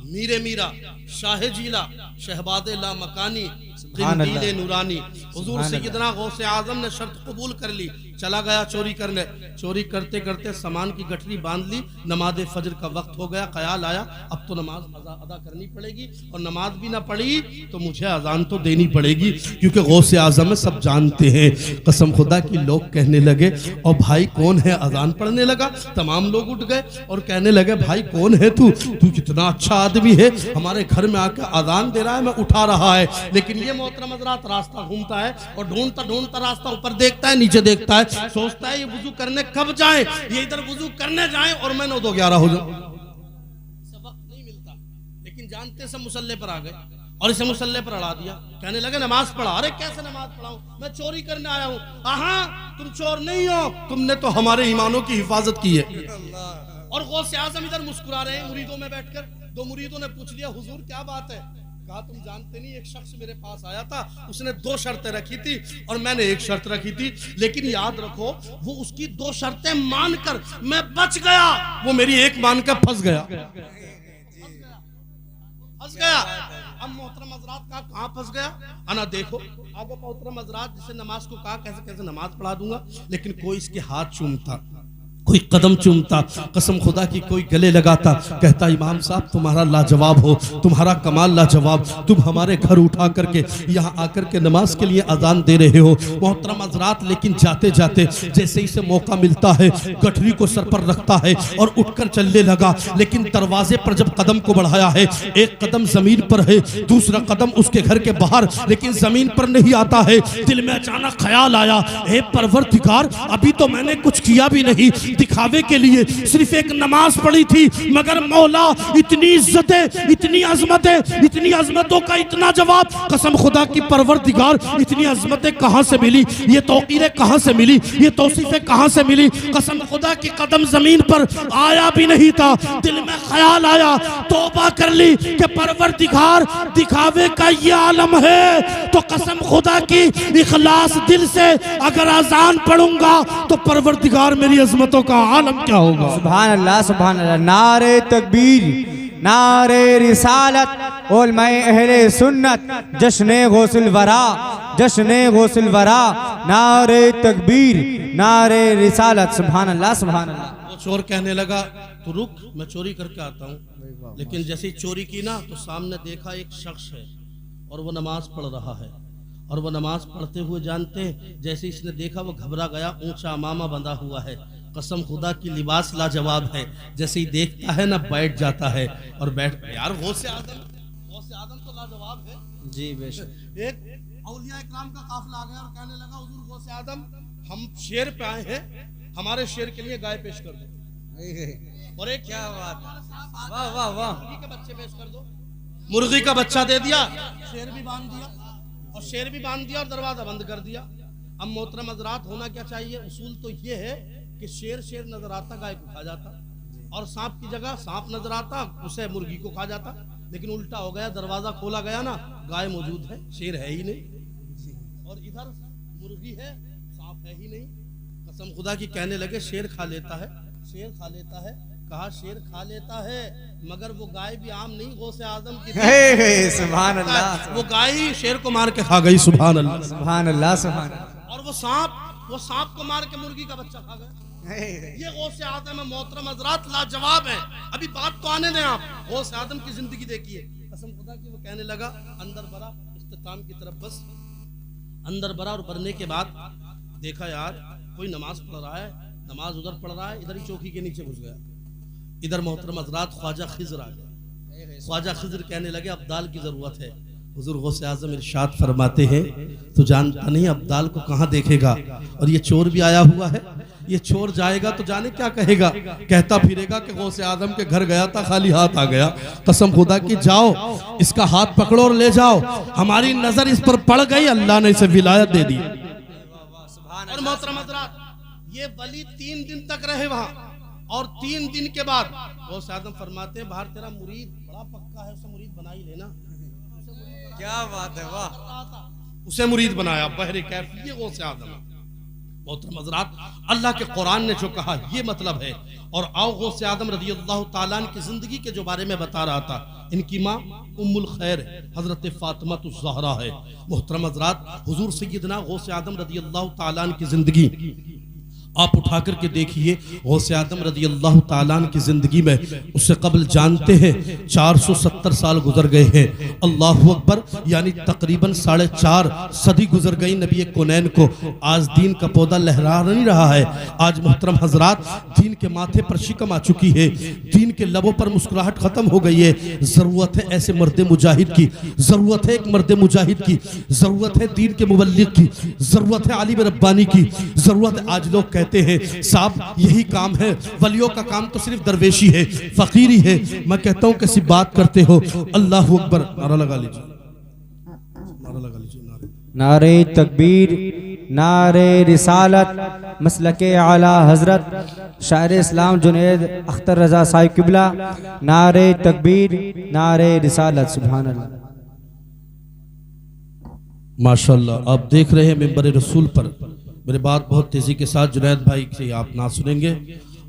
मीरे मीरा, शाह जीला, शहबादे ला मकानी, जिंदीले नूरानी। हुजूर सैयदना गौसे आज़म ने शर्त कबूल कर ली, चला गया चोरी करने। चोरी करते करते सामान की गठरी बांध ली। नमाज फजर का वक्त हो गया, ख्याल आया अब तो नमाज अदा करनी पड़ेगी, और नमाज भी ना पढ़ी तो मुझे अजान तो देनी पड़ेगी, क्योंकि गौसे आज़म में सब जानते हैं। कसम खुदा की लोग कहने लगे और भाई कौन है? अजान पढ़ने लगा। तमाम लोग उठ गए और कहने लगे भाई कौन है तू कितना अच्छा आदमी है, हमारे घर में आकर अजान दे रहा है, मैं उठा रहा है। लेकिन ये मोहतरम हज़रात रास्ता घूमता है और ढूंढता ढूंढता रास्ता ऊपर देखता है, नीचे देखता है, सोचता है ये वुजू करने कब जाए, ये इधर वुजू करने जाए और मैं 9-11 हो जाऊं। सबक नहीं मिलता, लेकिन जानते सब मुसल्ले पर आ गए और इसे मुसल्ले पर अड़ा दिया। कहने लगे नमाज पढ़ा। अरे कैसे नमाज पढ़ाऊं, मैं चोरी करने आया हूं। हाँ तुम चोर नहीं हो, तुमने तो हमारे ईमानों की हिफाजत की है। और गौसे आज़म इधर मुस्कुरा रहे हैं मुरीदों में बैठकर। 2 मुरीदों ने पूछ लिया हुजूर क्या बात है? कहा तुम जानते नहीं, एक शख्स मेरे पास आया था, उसने 2 शर्तें रखी थी और मैंने एक शर्त रखी थी, लेकिन याद रखो वो उसकी 2 शर्तें मानकर मैं बच गया, वो मेरी एक मान कर फंस गया। फंस गया। अब मोहतरम हजरात का कहाँ फंस गया? अना देखो आगे मोहतरम हजरात, जिसे नमाज को कहा कैसे कैसे नमाज पढ़ा दूंगा, लेकिन कोई इसके हाथ चूमता, कोई कदम चूमता, कसम खुदा की कोई गले लगाता, कहता इमाम साहब तुम्हारा लाजवाब हो, तुम्हारा कमाल लाजवाब, तुम हमारे घर उठा करके यहाँ आकर के नमाज के लिए अजान दे रहे हो। मोहतरम हजरात लेकिन जाते जाते जैसे ही से मौका मिलता है गठरी को सर पर रखता है और उठकर चलने लगा, लेकिन दरवाजे पर जब कदम को बढ़ाया है, एक कदम जमीन पर है, दूसरा कदम उसके घर के बाहर, लेकिन जमीन पर नहीं आता है। दिल में अचानक ख्याल आया, हे परवरदिगार अभी तो मैंने कुछ किया भी नहीं, दिखावे के लिए सिर्फ एक नमाज पढ़ी थी, मगर मौला इतनी इज्जतें, इतनी अजमतें, इतनी अजमतों का इतना जवाब, कसम खुदा की परवरदिगार इतनी अजमतें कहां से मिली, ये तौकीरें कहां से मिली, ये तौसीफें कहां से मिली? कसम खुदा की कदम जमीन पर आया भी नहीं था, दिल में ख्याल आया, तौबा कर ली कि परवरदिगार दिखावे का ये आलम है तो कसम खुदा की इखलास दिल से अगर अजान पढ़ूंगा तो परवरदिगार मेरी अजमतों का आलम क्या होगा? सुभान अल्लाह, सुभान अल्लाह। नारे तकबीर, नारे रिसालत, उलमाए अहले सुन्नत, जश्ने गौसुल वरा, जश्ने गौसुल वरा, नारे तकबीर, नारे रिसालत। सुभान अल्लाह, सुभान अल्लाह। वो चोर कहने लगा तो रुक मैं चोरी करके आता हूँ, लेकिन जैसे ही चोरी की ना तो सामने देखा एक शख्स है और वो नमाज पढ़ रहा है, और वो नमाज पढ़ते हुए जानते जैसे इसने देखा वो घबरा गया, ऊंचा अमामा बंधा हुआ है, कसम खुदा की लिबास लाजवाब है, जैसे ही देखता है ना बैठ जाता है और बैठ, यार गौसे आदम तो लाजवाब है जी बेशक। एक औलिया इकराम का काफिला आ गया और कहने लगा हुजूर गौसे आदम हम शेर पे आए हैं, हमारे शेर के लिए गाय पेश कर दो। और एक क्या बात, वाह वाह वाह, मुर्गी के बच्चे पेश कर दो। मुर्गी का बच्चा दे दिया, शेर भी बांध दिया, और शेर भी बांध दिया और दरवाजा बंद कर दिया। अब मोहतरम हजरात होना क्या चाहिए? उसूल तो ये है कि शेर शेर नजर आता गाय को खा जाता, और सांप की जगह सांप नजर आता उसे मुर्गी को खा जाता, लेकिन उल्टा हो गया, दरवाजा खोला गया ना, गाय मौजूद है, शेर है ही नहीं, और इधर मुर्गी है, सांप है ही नहीं। कसम खुदा की कहने लगे शेर खा लेता है, शेर खा लेता है, कहा शेर खा लेता है मगर वो गाय भी आम नहीं, गौसे आजम की थी। सुभान अल्लाह, वो गाय ही शेर को मार के खा गई। सुभान अल्लाह, सुभान अल्लाह, सुभान अल्लाह। और वो सांप को मार के मुर्गी का बच्चा खा गया। ये गौसे आदम है मोहतरम हजरात, लाजवाब है। अभी बात तो आने दें आप, गौसे आदम की जिंदगी देखिए। कसम खुदा की वो कहने लगा अंदर बरा, इख्तिताम की तरफ बस अंदर बरा, और बढ़ने के बाद देखा यार कोई नमाज पढ़ रहा है, नमाज उधर पढ़ रहा है, इधर ही चौकी के नीचे घुस गया। इधर मोहतरम हजरात ख्वाजा खिज़र आ गए। ख्वाजा खिज़र कहने लगे अब्दाल की जरूरत है। हुजूर गौसे आज़म इरशाद फरमाते हैं तो जानता नहीं अब्दाल को कहाँ देखेगा, और ये चोर भी आया हुआ है, ये चोर जाएगा तो जाने क्या कहेगा, कहता फिरेगा कि गौसे आज़म के घर गया था खाली हाथ आ गया। कसम खुदा की जाओ इसका हाथ पकड़ो और ले जाओ, हमारी नजर इस पर पड़ गई, अल्लाह ने इसे विलायत दे दी। और मोहतरम हजरात ये वली 3 दिन तक रहे वहां, और 3 दिन के बाद गौसे आज़म फरमाते हैं बाहर तेरा मुरीद बड़ा पक्का है, उसे मुरीद बना ही लेना। क्या बात है, वाह। उसे मुरीद बनाया बहरे कैफ, ये गौसे आज़म। मोहतरम हजरात अल्लाह के कुरान ने जो कहा ये मतलब है। और आओ गौसे आज़म रज़ियल्लाहु ताला अन्हा की जिंदगी के जो बारे में बता रहा था, इनकी माँ उम्मुल खैर हजरत फातिमा ज़हरा है। मोहतरम हजरात हुजूर सय्यदना गौसे आज़म रज़ियल्लाहु ताला अन्हा की जिंदगी आप उठा करके देखिए। गौसे आज़म रज़ियल्लाहु ताला अन्हु की जिंदगी में उससे कबल जानते हैं 470 साल गुजर गए हैं। अल्लाहु अकबर, यानी तकरीबन 4.5 सदी गुजर गई नबी कौनैन को। आज दीन का पौधा लहरा नहीं रहा है। आज मोहतरम हजरात दीन के माथे पर शिकम आ चुकी है, दीन के लबों पर मुस्कुराहट खत्म हो गई है। जरूरत है ऐसे मर्द मुजाहिद की, जरूरत है एक मर्द मुजाहिद की, जरूरत है दीन के मुबल्लिग की, जरूरत है आलिम रब्बानी की, जरूरत है। आज लोग कहते हैं साहब यही काम है, वलियों का काम तो सिर्फ दरवेशी है, फकीरी है। मैं कहता हूं कैसी बात करते हो। अल्लाह अकबर, नारा लगा लीजिए, नारा लगा लीजिए, नारे तकबीर, नारे रिसालत, मसलके आला हजरत शायर इस्लाम जुनैद अख्तर रजा साहिब किबला, नारे तकबीर, नारे रिसालत। सुभान अल्लाह, माशाअल्लाह। आप देख रहे हैं मिंबर रसूल पर मेरे बात बहुत तेजी के साथ जुनैद भाई से आप ना सुनेंगे।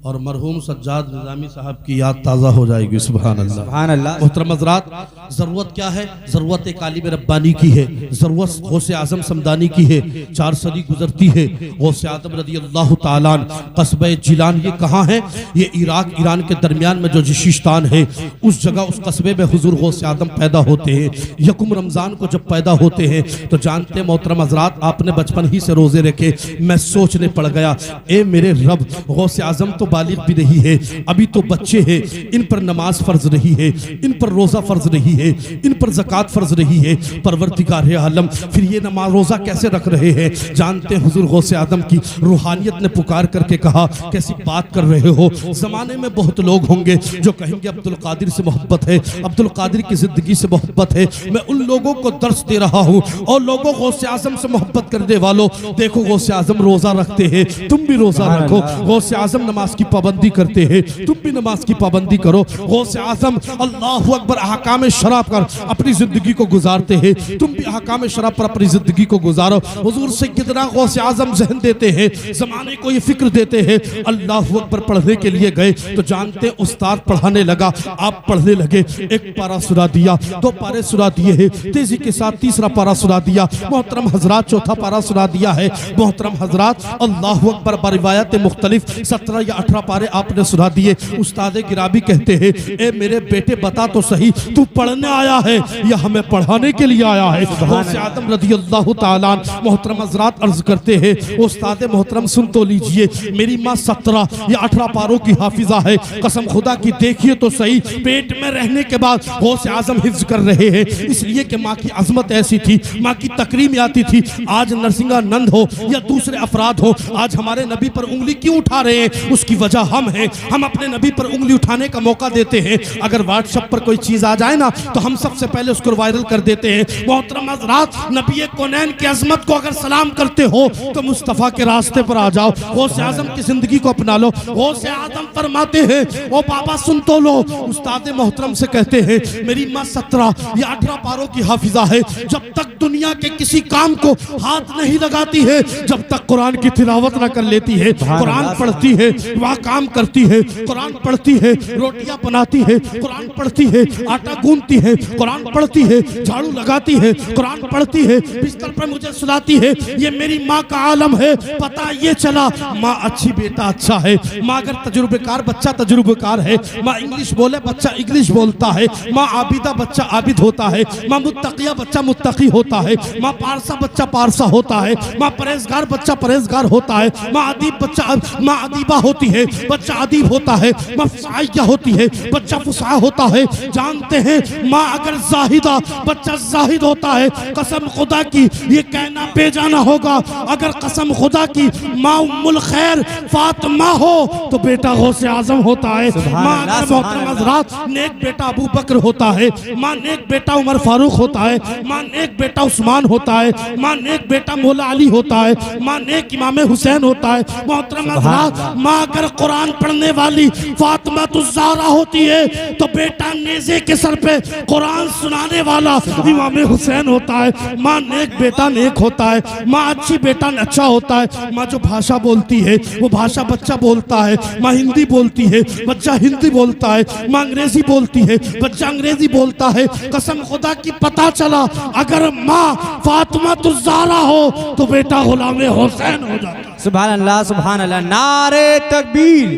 और मरहूम सज्जाद निज़ामी साहब की याद ताज़ा हो जाएगी। सुभान अल्लाह, सुभान अल्लाह। मोहतरम हज़रात, ज़रूरत क्या है? ज़रूरत एक आलिम रब्बानी की है, ज़रूरत गौसे आज़म समदानी की है। 4 सदी गुजरती है, गौसे आज़म रज़ी अल्लाह ताला अन्हु कस्बे जिलान, ये कहाँ है? ये इराक ईरान के दरमियान में जो जिशिस्तान है, उस जगह उस कस्बे में हुज़ूर गौसे आज़म पैदा होते हैं। यकुम रमज़ान को जब पैदा होते हैं तो जानते हैं मोहतरम हज़रात, आपने बचपन ही से रोज़े रखे। मैं सोचने पड़ गया, ए मेरे रब, गौसे आज़म तो बालिग भी नहीं है, अभी तो बच्चे हैं, इन पर नमाज फर्ज नहीं है, इन पर रोजा फर्ज नहीं है, इन पर ज़कात फर्ज नहीं है। परवरदिगार आलम, फिर ये नमाज रोजा कैसे रख रहे हैं? जानते हैं हुजूर गौसे आदम की रूहानियत ने पुकार करके कहा, कैसी बात कर रहे हो? जमाने में बहुत लोग होंगे जो कहेंगे अब्दुल कादिर से मोहब्बत है, अब्दुल कादिर की जिंदगी से मोहब्बत है। मैं उन लोगों को दर्स दे रहा हूँ, और लोगों गौसे आजम से मोहब्बत करने वालों, देखो गौसे आजम रोजा रखते हैं, तुम भी रोजा रखो। गौसे आजम नमाज की पाबंदी करते हैं, तुम भी नमाज की पाबंदी करो। गौसे आजम अल्लाहु अकबर अहकाम शराब पर अपनी जिंदगी को गुजारते हैं, तुम भी अहकाम शराब पर अपनी जिंदगी को गुजारो। हुजूर सैयदना गौसे आजम ज़हन देते हैं, जमाने को ये फिक्र देते हैं। अल्लाहु अकबर पढ़ने के लिए गए तो जानते उस्ताद पढ़ाने लगा, आप पढ़ने लगे। एक पारा सुना दिया, 2 पारे सुना दिए हैं, तेजी के साथ तीसरा पारा सुना दिया। मोहतरम हजरात, चौथा पारा सुना दिया है। मोहतरम हजरात, अल्लाहु अकबर बरिवायत मुख्तलिफ 17 या 18 पारे आपने सुना दिए। उस्ताद गिराबी कहते हैं, ए मेरे बेटे बता तो सही, तू पढ़ने आया है या हमें पढ़ाने के लिए आया है? गौसे आदम रज़ी अल्लाह ताला अन्हु मोहतरम हजरात अर्ज करते हैं, उस्ताद मोहतरम सुन तो लीजिए, मेरी माँ 17 या 18 पारों की हाफिजा है, कसम खुदा की देखिए तो सही। पेट में रहने के बाद गौसे आजम हिफ्ज कर रहे हैं, इसलिए कि माँ की अजमत ऐसी थी, माँ की तकरीम आती थी। आज नरसिंहानंद हो या दूसरे अफराद हो, आज हमारे नबी पर उंगली क्यों उठा रहे हैं? उसकी वजह हम हैं, हम अपने नबी पर उंगली उठाने का मौका देते हैं। अगर व्हाट्सएप पर कोई चीज आ जाए ना, तो हम सबसे पहले उसको वायरल कर देते हैं। मोहतरम हज़रात, नबी कौनैन की अजमत को अगर सलाम करते हो तो मुस्तफ़ा के रास्ते पर आ जाओ, गौसे आजम की जिंदगी को अपना लो। गौसे आजम फरमाते हैं, ओ बाबा सुन तो लो। उस्ताद मोहतरम से कहते हैं, मेरी माँ 17 या 18 पारों की हाफिजा है, जब तक दुनिया के किसी काम को हाथ नहीं लगाती है, जब तक कुरान की तिलावत न कर लेती है। कुरान पढ़ती है, वहाँ काम करती है, कुरान पढ़ती है, रोटियां बनाती है, कुरान पढ़ती है, आटा गूंथती है, कुरान पढ़ती है, झाड़ू लगाती है, कुरान पढ़ती है, बिस्तर पर मुझे सुलाती है। ये मेरी माँ का आलम है। पता ये चला, माँ अच्छी बेटा अच्छा है। माँ अगर तजुर्बेकार, बच्चा तजुर्बेकार है। माँ इंग्लिश बोले, बच्चा इंग्लिश बोलता है। माँ आबिदा, बच्चा आबिद होता है। माँ मुत्तकिया, बच्चा मुत्तकी होता है। माँ पारसा, बच्चा पारसा होता है। माँ परहेजगार, बच्चा परहेजगार होता है। माँ अदीब, बच्चा माँ अदीबा होती है, बच्चा अदीब होता है। माँ फुसाइया होती है, बच्चा फुसा होता है। जानते हैं, माँ अगर जाहिदा, बच्चा जाहिद होता है। कसम खुदा की ये कहना बेजाना होगा, अगर कसम खुदा की माँ उम्मुल खैर फातिमा हो तो बेटा गौसे आजम होता है। माँ अगर मोहतरम हज़रात नेक बेटा अबू बकर होता है, माँ नेक बेटा उमर फारूक होता है, माँ नेक बेटा उस्मान होता है, माँ नेक बेटा मौला अली होता है, माँ नेक इमाम हुसैन होता है। मोहतरम हज़रात, माँ अगर कुरान पढ़ने वाली फातिमा ज़हरा होती है तो बेटा नेज़े के सर पे कुरान सुनाने वाला इमाम हुसैन होता है। माँ नेक बेटा नेक होता है, माँ अच्छी बेटा अच्छा होता है। माँ जो भाषा बोलती है वो भाषा बच्चा बोलता है। माँ हिंदी बोलती है, बच्चा हिंदी बोलता है। माँ अंग्रेजी बोलती है, बच्चा अंग्रेजी बोलता है। कसम खुदा की पता चला, अगर माँ फातिमा ज़हरा हो तो बेटा गुलाम हुसैन हो जाता है। सुभान अल्लाह, सुभान अल्लाह। नारे तकबीर,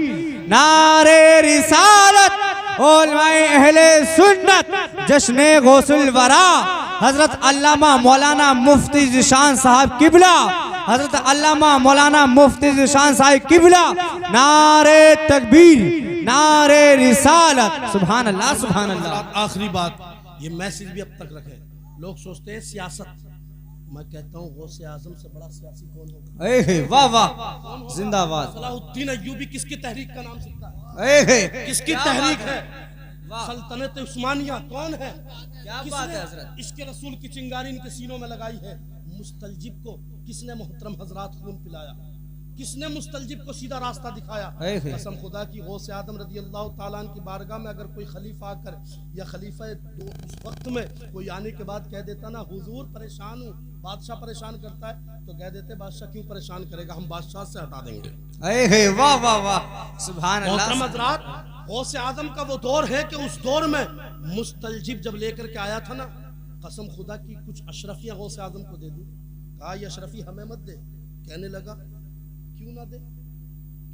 नारे रिसालत, उलमाए अहले सुन्नत, जश्ने गौसुल वरा, हजरत अल्लामा मौलाना मुफ्ती ज़ीशान साहब किबला, हजरत अल्लामा मौलाना मुफ्ती ज़ीशान साहब किबला। नारे तकबीर, नारे रिसालत, सुभान अल्लाह, सुभान अल्लाह। आखिरी बात, ये मैसेज भी अब तक रखे। लोग सोचते हैं सियासत, मैं कहता हूँ गौसे आजम से बड़ा सियासी कौन होगा? वाह वाह, जिंदाबाद। सलाहुद्दीन अय्यूबी किसकी तहरीक का नाम सीखता है? किसकी तहरीक है? सल्तनत उस्मानिया कौन है? क्या बात है हजरत? इसके रसूल की चिंगारी इनके सीनों में लगाई है। मुस्तलजिब को किसने मोहतरम हजरात खून पिलाया? किसने मुस्तलजिब को सीधा रास्ता दिखाया? कसम खुदा की, गौसे आदम रज़ी अल्लाह ताला अन्हु की बारगाह में अगर कोई खलीफा आकर या खलीफा उस वक्त में कोई आने के बाद कह देता ना हुजूर परेशान हूँ, बादशाह परेशान करता है, तो कह देते बादशाह क्यों परेशान करेगा, हम बादशाह से हटा देंगे। वाह वाह वाह, सुभान अल्लाह। हज़रात गौसे आदम का वो दौर है कि उस दौर में मुस्तलजिब जब लेकर के आया था ना, कसम खुदा की कुछ अशरफियाँ गौसे आदम को दे दी। कहा ये अशरफी हमें मत दे। कहने लगा क्यों ना दे,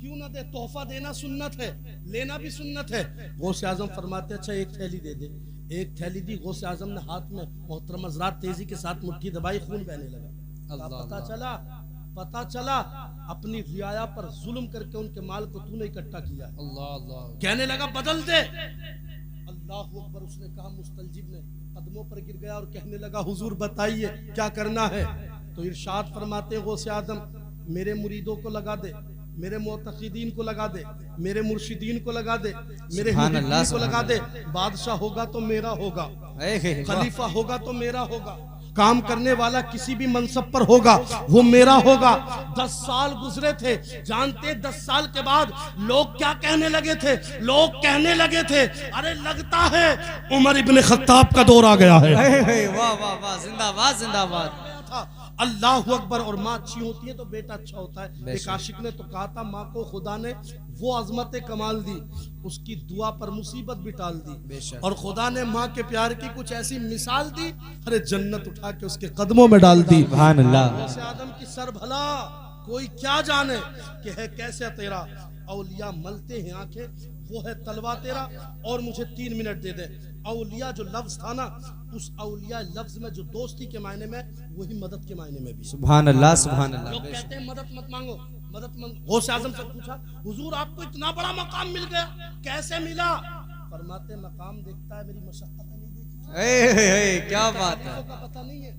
क्यों ना दे, तोहफा देना सुन्नत है, लेना भी सुन्नत है। गौसे आजम फरमाते अच्छा एक थैली दे दे। एक थैली दी, गौसे आजम ने हाथ में मोहतरम हज़रात तेजी के साथ मुट्ठी दबाई, खून बहने लगा। पता चला अपनी रियाया पर जुल्म करके उनके माल को तूने इकट्ठा किया। कहने लगा बदल दे। अल्लाह अकबर। उसने कहा, मुस्तलजिब ने कदमों पर गिर गया और कहने लगा हुजूर बताइए क्या करना है। तो इरशाद फरमाते गौसे आदम, मेरे मुरीदों को लगा दे, मेरे मोतक़ीदीन को लगा दे, मेरे मुर्शिदीन को लगा दे, मेरे मुरीदीन को लगा दे। बादशाह होगा तो मेरा होगा, खलीफा होगा तो मेरा होगा, काम करने वाला किसी भी मनसब पर होगा वो मेरा होगा। 10 साल गुजरे थे, जानते 10 साल के बाद लोग क्या कहने लगे थे? लोग कहने लगे थे अरे लगता है उमर इब्ने खत्ताब का दौर आ गया है। वाह वाह वाह, जिंदाबाद जिंदाबाद। अल्लाह अकबर। और माँ अच्छी होती है तो बेटा अच्छा होता है। एक आशिक ने तो कहा था माँ को खुदा ने वो अजमत कमाल दी, उसकी दुआ पर मुसीबत भी टाल दी, और खुदा ने माँ के प्यार की कुछ ऐसी मिसाल दी, अरे जन्नत उठा के उसके कदमों में डाल दी। सुभान अल्लाह। गौसे आदम की सर भला कोई क्या जाने कि है कैसे तेरा। औलिया मलते हैं आंखें, वो है तलवा तेरा। और मुझे 3 मिनट दे दे। औलिया जो लफ्ज था ना, उस औलिया लफ्ज में जो दोस्ती के मायने में, वही मदद के मायने में भी। सुभान अल्लाह सुभान अल्लाह। लोग कहते हैं मदद मत मांगो, मदद मत। गौसे आजम से पूछा हुजूर आपको इतना बड़ा मकाम मिल गया, कैसे मिला? फरमाते मकाम देखता है, मेरी मशक्कत नहीं देखी। क्या बात है। का पता नहीं है,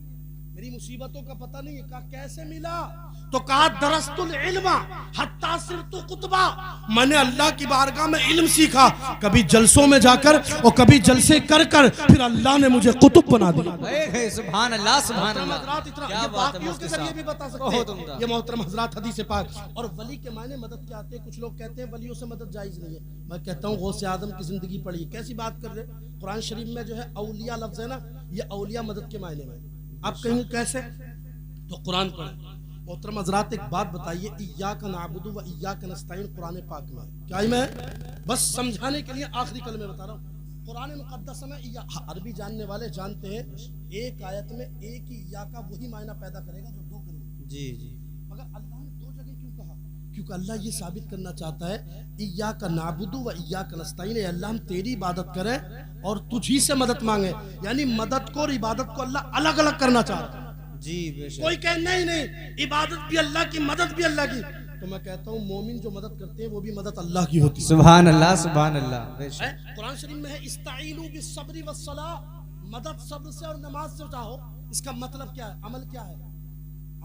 मेरी मुसीबतों का पता नहीं है। कहा कैसे मिला? तो कहा दरस्तुल इल्मा हत्ता सिरतु कुतबा, मैंने अल्लाह की बारगाह में इल्म सीखा, कभी जलसों में जाकर और कभी जलसे कर कर, फिर अल्लाह ने मुझे कुतुब बना दिया। सुभान अल्लाह सुभान अल्लाह। ये बाकियों के जरिए भी बता सकते हैं ये मोहतरम हजरात हदीस पाक। और वली के मायने मदद क्या आते हैं? कुछ लोग कहते हैं वलियों से मदद जायज नहीं है। मैं कहता हूँ गौसे आदम की जिंदगी पढ़िए, कैसी बात कर रहे। कुरान शरीफ में जो है औलिया लफ्ज है ना, ये औलिया मदद के मायने में। आप कहेंगे कैसे? तो कुरान पढ़े। मोहतरम हज़रात एक बात बताइए, इय्याका नअबुदु व इय्याका नस्तईन कुरान पाक में क्या मैं बस समझाने के लिए आखिरी कलमे बता रहा हूँ। कुरान मुक़द्दस में अरबी जानने वाले जानते हैं एक आयत में एक ही इय्याका वही मायना पैदा करेगा जो 2 करेगा। जी जी। मगर अल्लाह ने 2 जगह क्यों कहा? क्योंकि अल्लाह ये साबित करना चाहता है इय्याका नअबुदु व इय्याका नस्तईन, अल्लाह हम तेरी इबादत करें और तुझी से मदद मांगे। यानी मदद को और इबादत को अल्लाह अलग अलग करना चाहता है। जी बेशक। कोई कहे नहीं नहीं इबादत भी अल्लाह की, मदद भी अल्लाह की, तो मैं कहता हूँ मोमिन जो मदद करते हैं वो भी मदद अल्लाह की होती है। सुभान अल्लाह सुभान अल्लाह। बेशक कुरान शरीफ में है इस्ताईनु बिस्सब्रि वस्सलाह, मदद सब्र से और नमाज से चाहो। इसका मतलब क्या है? अमल क्या है?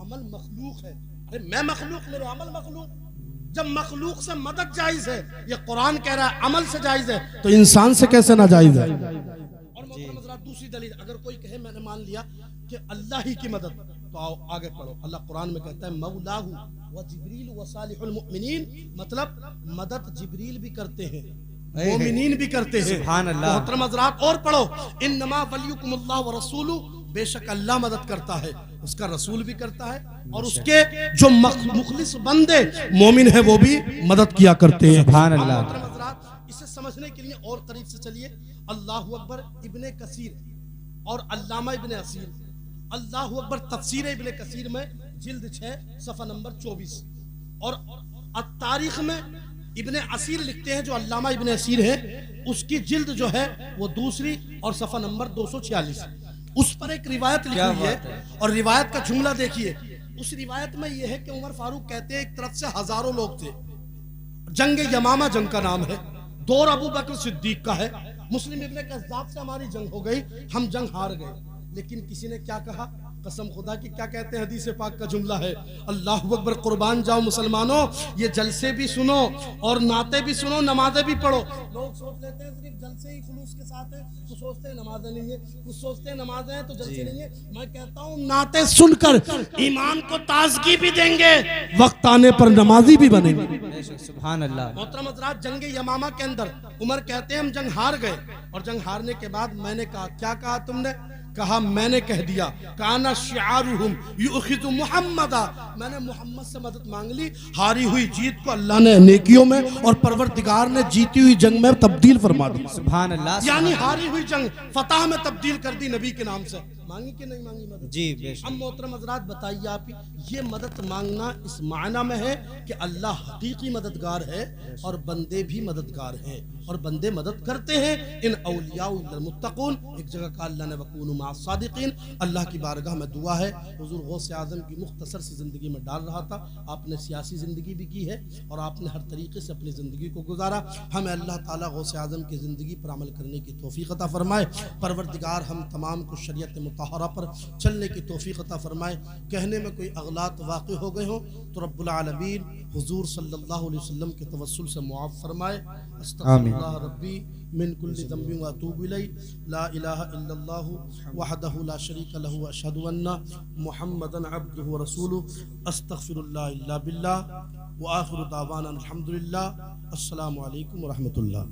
अमल मखलूक है। अरे मैं मखलूक, मेरे अमल मखलूक। जब मखलूक से मदद जायज है, ये कुरान कह रहा है अमल से जायज है, तो इंसान से कैसे ना जायज है? और दूसरी दलील, अगर कोई कहे मैंने मान लिया कि अल्लाह ही की मदद, तो आओ आगे पढ़ो। अल्लाह कुरान में कहता है मौलाहु व जिब्रील व सालिहुल मुमिनीन, मतलब मदद जिब्रील भी करते हैं, मोमिनीन भी करते हैं। सुभान अल्लाह। मोहतरम हज़रात और पढ़ो, इन्नमा वलियुकुमुल्लाह व रसूलु, बेशक अल्लाह मदद करता है, उसका रसूल भी करता है, और उसके जो मुखलिस बंदे मोमिन है वो भी मदद किया करते हैं। सुभान अल्लाह। इसे समझने के लिए और करीब से चलिए। अल्लाहु अकबर इब्ने कसीर और अल्लामा इब्ने असीर, अल्लाहु अकबर तफसीर इब्ने कसीर में जिल्द 6 सफ़ा नंबर 24, और तारीख में इब्ने असीर लिखते हैं जो अल्लामा इब्ने असीर है, उसकी जिल्द जो है वो 2 और सफ़ा नंबर 246, उस पर एक रिवायत लिखी हुई है। और रिवायत का जुमला देखिए। उस रिवायत में यह है कि उमर फारूक कहते हैं एक तरफ से हजारों लोग थे, जंग यमामा जंग का नाम है, दौर अबू बकर सिद्दीक का है, मुस्लिम इब्ने कज़्ज़ाब से हमारी जंग हो गई, हम जंग हार गए। लेकिन किसी ने क्या कहा? कसम खुदा की क्या कहते हैं, हदीस पाक का जुमला है, अल्लाहु अकबर, कुर्बान जाओ मुसलमानों, ये जलसे भी सुनो और नाते भी सुनो, नमाजें भी पढ़ो। लोग सोच लेते हैं सिर्फ जलसे ही खुलूस के साथ है, कुछ सोचते हैं नमाजें नहीं है, कुछ सोचते हैं नमाजें हैं तो जलसे नहीं है। मैं कहता हूँ नाते सुनकर ईमान को ताजगी भी देंगे, वक्त आने पर नमाजी भी बनेंगे। सुभान अल्लाह। मोहतरम हज़रात, जंग यमामा के अंदर उमर कहते हैं हम जंग हार गए, और जंग हारने के बाद मैंने कहा, क्या कहा तुमने? कहा मैंने कह दिया, काना शिआरुहुम युखिज़ु मुहम्मदा, मैंने मोहम्मद से मदद मांग ली। हारी हुई जीत को अल्लाह ने नेकियों में और परवरदिगार ने जीती हुई जंग में तब्दील फरमा दी। सुभान अल्लाह। यानी हारी हुई जंग फतह में तब्दील कर दी नबी के नाम से। मांगी कि नहीं मांगी मदद? जी बेशक। अब मोहतरम हज़रात बताइए आप, ये मदद मांगना इस मायना में है कि अल्लाह हकीकी मददगार है और बंदे भी मददगार हैं, और बंदे मदद करते हैं। इन औलिया वल मुत्तक़ून, एक जगह का अल्लाह ने वकूनु मअ सादिक़ीन, अल्लाह की बारगाह में दुआ है। हुज़ूर गौसे आज़म की मुख्तसर सी ज़िंदगी में डाल रहा था, आपने सियासी ज़िंदगी भी की है और आपने हर तरीके से अपनी ज़िंदगी को गुजारा। हमें अल्लाह ताला गौसे आज़म की ज़िंदगी पर अमल करने की तौफ़ीक़ अता फ़रमाए। परवरदिगार हम तमाम को शरीयत मुतहरा पर चलने की तौफ़ीक़ अता फ़रमाए। कहने में कोई अगलात वाक़ हो गए हों तो रब्बुल आलमीन हुज़ूर सल्लल्लाहु अलैहि वसल्लम के तवस्सुल से मुआफ़ फ़रमाए। अस्तग़फिरुल्लाह रब्बी मिन कुल्लि ज़ंबिन व अतूबु इलैहि, ला इलाहा इल्लल्लाहु वहदहु ला शरीका लहु व अशहदु अन्ना मुहम्मदन अब्दुहु व रसूलुहु। अस्तग़फिरुल्लाह इल्ला बिल्लाह व आखिरु दावाना अल्हम्दुलिल्लाह। अस्सलामु अलैकुम व रहमतुल्लाह।